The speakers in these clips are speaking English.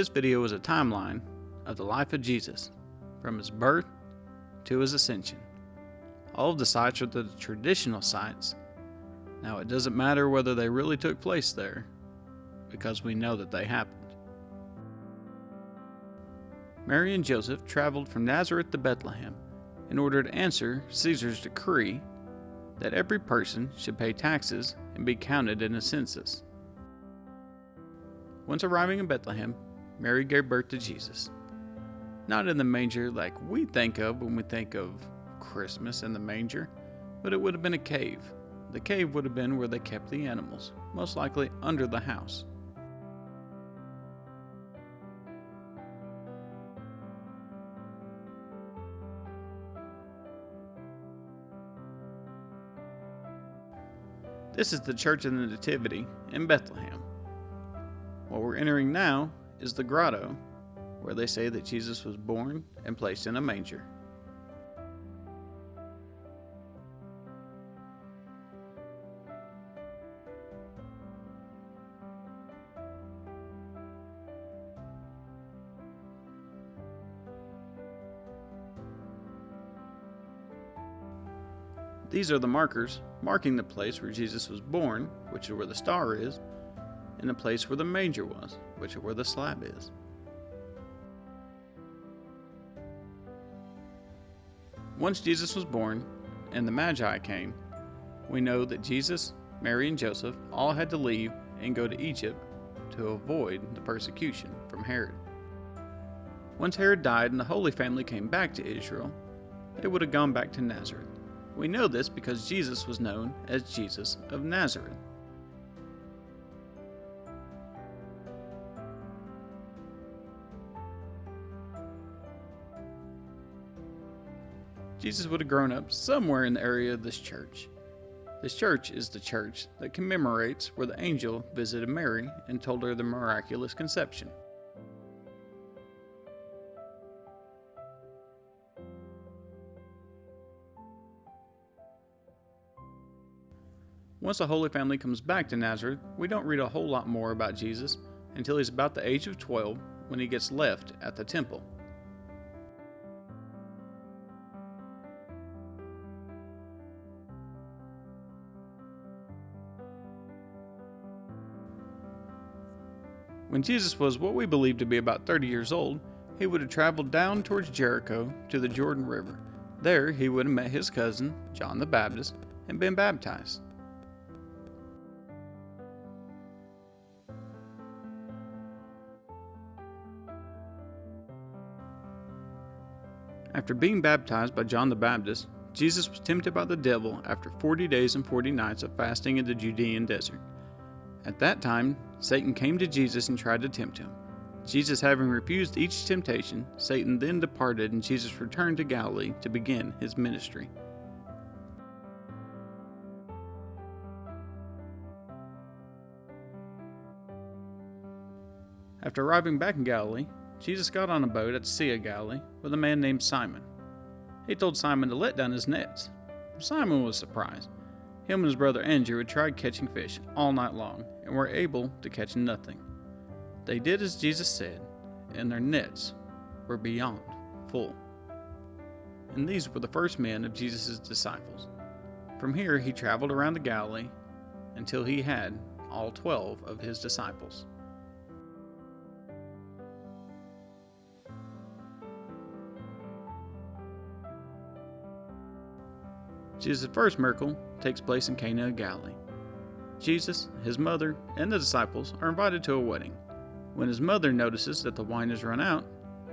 This video is a timeline of the life of Jesus, from his birth to his ascension. All of the sites are the traditional sites. Now, it doesn't matter whether they really took place there, because we know that they happened. Mary and Joseph traveled from Nazareth to Bethlehem in order to answer Caesar's decree that every person should pay taxes and be counted in a census. Once arriving in Bethlehem, Mary gave birth to Jesus. Not in the manger like we think of when we think of Christmas in the manger, but it would have been a cave. The cave would have been where they kept the animals, most likely under the house. This is the Church of the Nativity in Bethlehem. What we're entering now is the grotto, where they say that Jesus was born and placed in a manger. These are the markers marking the place where Jesus was born, which is where the star is, and the place where the manger was, which is where the slab is. Once Jesus was born and the Magi came, we know that Jesus, Mary, and Joseph all had to leave and go to Egypt to avoid the persecution from Herod. Once Herod died and the Holy Family came back to Israel, they would have gone back to Nazareth. We know this because Jesus was known as Jesus of Nazareth. Jesus would have grown up somewhere in the area of this church. This church is the church that commemorates where the angel visited Mary and told her the miraculous conception. Once the Holy Family comes back to Nazareth, we don't read a whole lot more about Jesus until he's about the age of 12 when he gets left at the temple. When Jesus was what we believe to be about 30 years old, he would have traveled down towards Jericho to the Jordan River. There he would have met his cousin, John the Baptist, and been baptized. After being baptized by John the Baptist, Jesus was tempted by the devil after 40 days and 40 nights of fasting in the Judean desert. At that time, Satan came to Jesus and tried to tempt him. Jesus having refused each temptation, Satan then departed and Jesus returned to Galilee to begin his ministry. After arriving back in Galilee, Jesus got on a boat at the Sea of Galilee with a man named Simon. He told Simon to let down his nets. Simon was surprised. Him and his brother Andrew had tried catching fish all night long and were able to catch nothing. They did as Jesus said, and their nets were beyond full. And these were the first men of Jesus' disciples. From here he traveled around the Galilee until he had all 12 of his disciples. Jesus' first miracle takes place in Cana of Galilee. Jesus, his mother, and the disciples are invited to a wedding. When his mother notices that the wine has run out,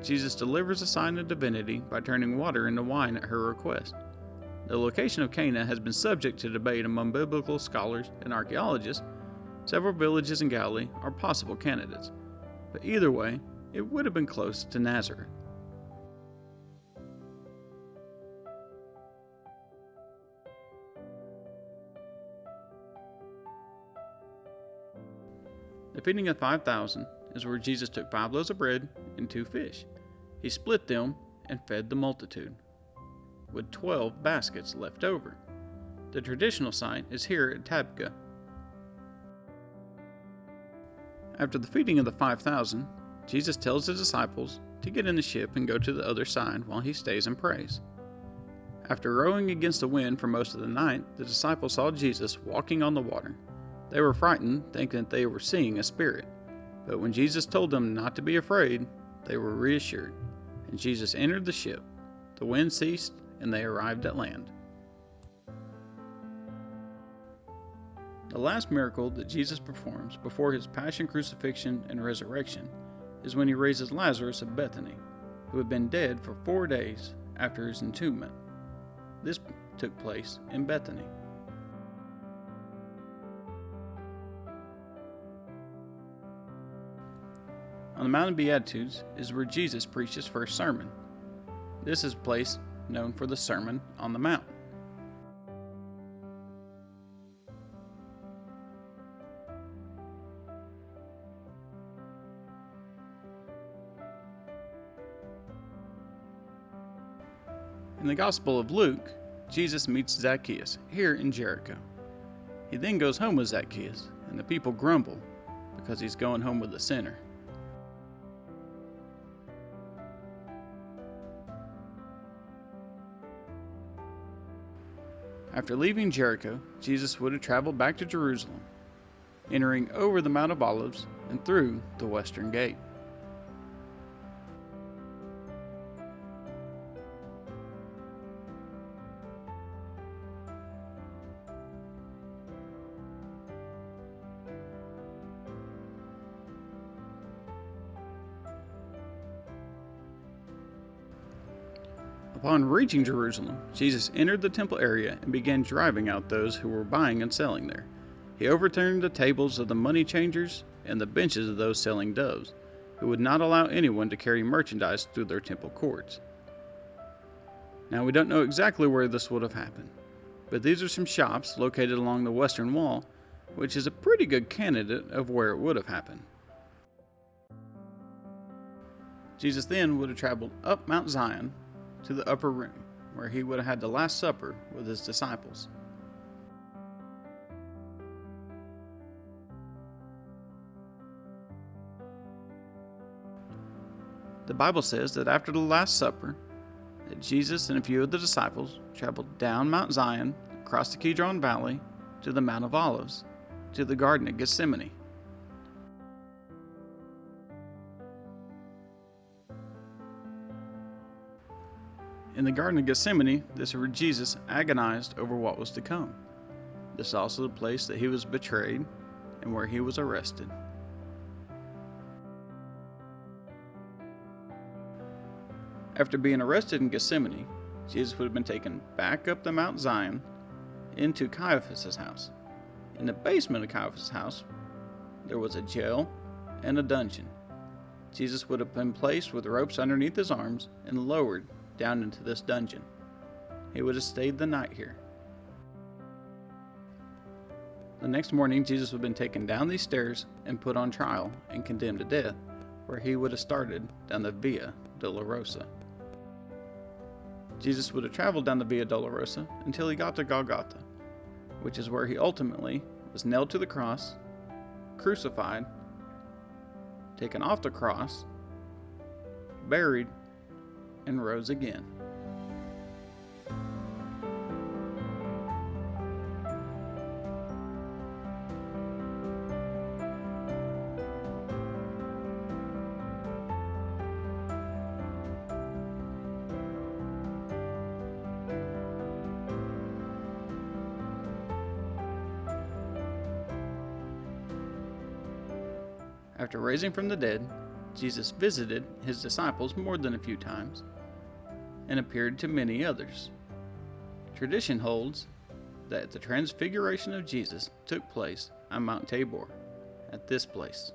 Jesus delivers a sign of divinity by turning water into wine at her request. The location of Cana has been subject to debate among biblical scholars and archaeologists. Several villages in Galilee are possible candidates, but either way, it would have been close to Nazareth. The feeding of 5,000 is where Jesus took 5 loaves of bread and 2 fish. He split them and fed the multitude, with 12 baskets left over. The traditional site is here at Tabgha. After the feeding of the 5,000, Jesus tells his disciples to get in the ship and go to the other side while he stays and prays. After rowing against the wind for most of the night, the disciples saw Jesus walking on the water. They were frightened, thinking that they were seeing a spirit. But when Jesus told them not to be afraid, they were reassured. And Jesus entered the ship. The wind ceased, and they arrived at land. The last miracle that Jesus performs before his passion, crucifixion, and resurrection is when he raises Lazarus of Bethany, who had been dead for 4 days after his entombment. This took place in Bethany. On the Mount of Beatitudes is where Jesus preached his first sermon. This is a place known for the Sermon on the Mount. In the Gospel of Luke, Jesus meets Zacchaeus here in Jericho. He then goes home with Zacchaeus, and the people grumble because he's going home with a sinner. After leaving Jericho, Jesus would have traveled back to Jerusalem, entering over the Mount of Olives and through the Western Gate. Upon reaching Jerusalem, Jesus entered the temple area and began driving out those who were buying and selling there. He overturned the tables of the money changers and the benches of those selling doves, who would not allow anyone to carry merchandise through their temple courts. Now, we don't know exactly where this would have happened, but these are some shops located along the western wall, which is a pretty good candidate of where it would have happened. Jesus then would have traveled up Mount Zion to the upper room, where he would have had the Last Supper with his disciples. The Bible says that after the Last Supper, that Jesus and a few of the disciples traveled down Mount Zion, across the Kidron Valley, to the Mount of Olives, to the Garden of Gethsemane. In the Garden of Gethsemane, this is where Jesus agonized over what was to come. This is also the place that he was betrayed and where he was arrested. After being arrested in Gethsemane, Jesus would have been taken back up the Mount Zion into Caiaphas' house. In the basement of Caiaphas' house, there was a jail and a dungeon. Jesus would have been placed with ropes underneath his arms and lowered down into this dungeon. He would have stayed the night here. The next morning, Jesus would have been taken down these stairs and put on trial and condemned to death, where he would have started down the Via Dolorosa. Jesus would have traveled down the Via Dolorosa until he got to Golgotha, which is where he ultimately was nailed to the cross, crucified, taken off the cross, buried, and rose again. After raising from the dead, Jesus visited his disciples more than a few times and appeared to many others. Tradition holds that the transfiguration of Jesus took place on Mount Tabor, at this place.